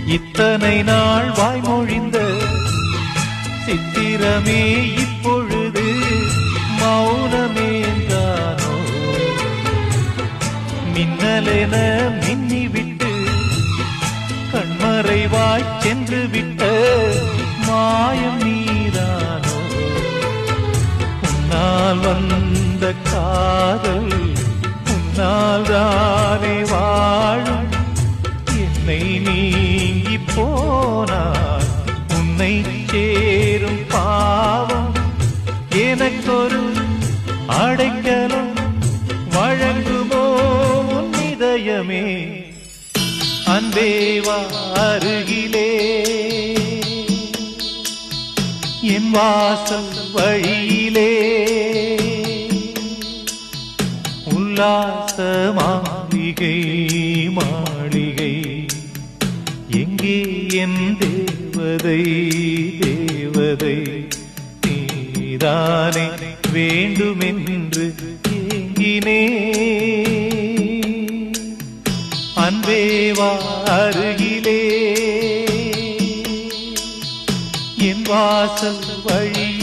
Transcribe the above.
இத்தனை நாள் வாய்மொழிந்த சித்திரமே இப்பொழுது மௌனமேந்தானோ? மின்னலென மின்னிவிட்டு கண்மறைவாய் சென்று விட்ட மாயம் நீதானோ? உன்னால் வந்த காதல் உன்னால் தானே வாழும். என்னை நீங்கி போனார் உன்னை சேரும் பாவம். எனக்கொரு அடைக்கலம் வழங்குமோ உன் இதயமே? அன்பேவா அருகிலே என் வாசல் வழியிலே உல்லாச மாளிகை மாளிகை எங்கே என் தேவதை தேவதை? நீதானே வேண்டுமென்று ஏங்கினே. அன்பேவா அருகிலே என் வாசல் வழி